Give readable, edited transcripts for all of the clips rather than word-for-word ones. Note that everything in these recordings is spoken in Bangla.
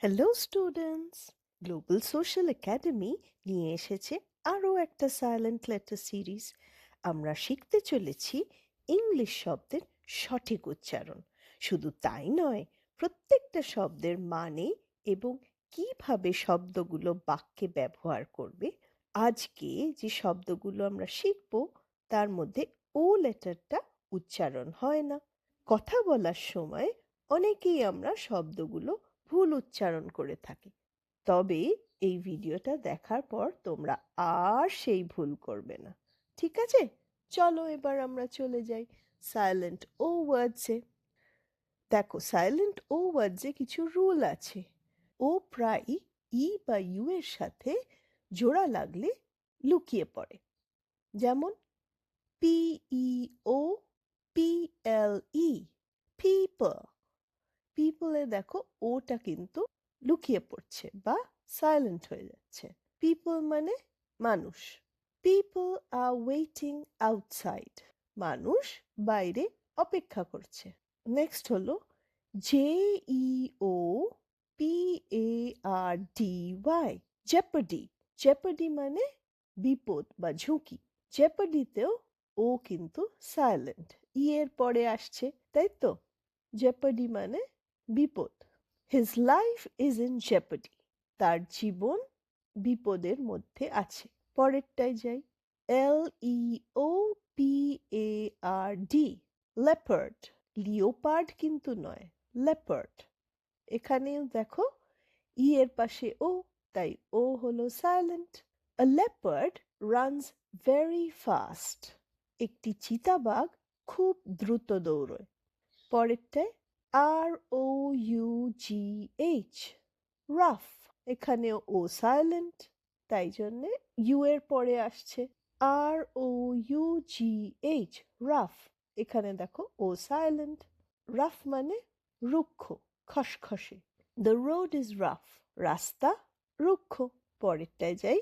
Hello students, global social academy নিয়ে এসেছে আরও একটা সাইলেন্ট লেটার সিরিজ। আমরা শিখতে চলেছি ইংলিশ শব্দের সঠিক উচ্চারণ। শুধু তাই নয়, প্রত্যেকটা শব্দের মানে এবং কিভাবে শব্দগুলো বাক্যে ব্যবহার করবে। আজকে যে শব্দগুলো আমরা শিখব তার মধ্যে ও লেটারটা উচ্চারণ হয় না। কথা বলার সময় অনেকেই আমরা শব্দগুলো ভুল উচ্চারণ করে থাকি। তবে এই ভিডিওটা দেখার পর তোমরা আর সেই ভুল করবে না। ঠিক আছে, চলো এবার আমরা চলে যাই সাইলেন্ট ও ওয়ার্ডসে। দেখো, সাইলেন্ট ও ওয়ার্ডসে কিছু রুল আছে। ও প্রায় ই বা ইউ এর সাথে জোড়া লাগলে লুকিয়ে পড়ে। যেমন PEO, PLE, people। পিপলে দেখো ওটা কিন্তু লুকিয়ে পড়ছে বা সাইলেন্ট হয়ে যাচ্ছে। পিপল মানে মানুষ। পিপল আর ওয়েটিং আউটসাইড, মানুষ বাইরে অপেক্ষা করছে। নেক্সট হলো JEOPARDY, জেপার্ডি। জেপার্ডি মানে বিপদ বা ঝুঁকি। জেপার্ডিতেও ও কিন্তু সাইলেন্ট, ই এর পরে আসছে, তাই তো? জেপার্ডি মানে বিপদ। হিজ লাইফ ইজ ইন জেপার্ডি, তার জীবন বিপদের মধ্যে আছে। পরেরটায় যাই, LEOPARD, লেপার্ড। লিওপার্ড কিন্তু নয়, লেপার্ড। এখানেও দেখো ই এর পাশে ও, তাই ও হলো সাইলেন্ট। আ লেপার্ড রানস ভেরি ফাস্ট, একটি চিতাবাঘ খুব দ্রুত দৌড়য়। পরেরটায় ROUGH, রাফ। এখানেও ও সাইলেন্ট, তাই জন্যে ইউ এর পরে আসছে ROUGH, রাফ। এখানে দেখো ও সাইলেন্ট। রাফ মানে রুক্ষ, খসখসে। দ্য রোড ইজ রাফ, রাস্তা রুক্ষ। পরেরটায় যাই,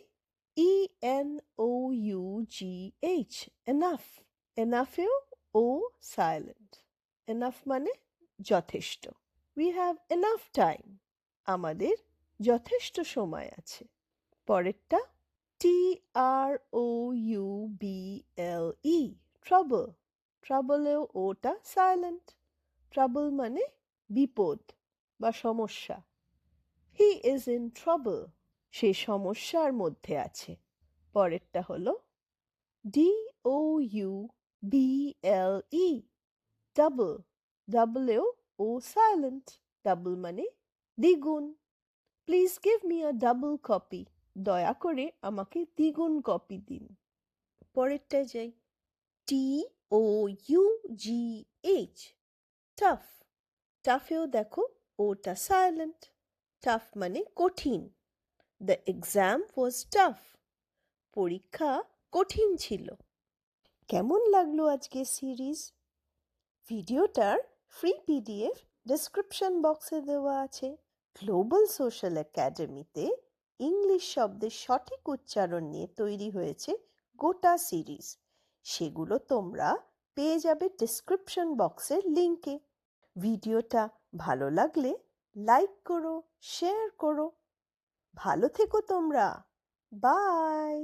ENOUGH, এনাফ। এনাফেও ও সাইলেন্ট। এনাফ মানে যথেষ্ট। উই হ্যাভ এনাফ টাইম, আমাদের যথেষ্ট সময় আছে। পরেরটা TROUBLE, ট্রাবল। ট্রাবলেও ওটা সাইলেন্ট। ট্রাবল মানে বিপদ বা সমস্যা। হি ইজ ইন ট্রাবল, সে সমস্যার মধ্যে আছে। পরেরটা হলো DOUBLE, ডাবল। ডাবলেও ও সাইলেন্ট, ডাবল মানে দ্বিগুণ। Please give me a double copy, দয়া করে আমাকে দ্বিগুণ কপি দিন। পরেরটায় যাই, TOUGH, টাফ। টাফেও দেখো ওটা সাইলেন্ট, টাফ মানে কঠিন। দ্য এক্সাম ওয়াজ টাফ, পরীক্ষা কঠিন ছিল। কেমন লাগলো আজকে সিরিজ? ভিডিওটার ফ্রি পিডিএফ ডেসক্রিপশন বক্সে দেওয়া আছে। গ্লোবাল সোশ্যাল একাডেমিতে ইংলিশ শব্দের সঠিক উচ্চারণ নিয়ে তৈরি হয়েছে গোটা সিরিজ। সেগুলো তোমরা পেয়ে যাবে ডেসক্রিপশন বক্সের লিংকে। ভিডিওটা ভালো লাগলে লাইক করো, শেয়ার করো। ভালো থেকো তোমরা। বাই।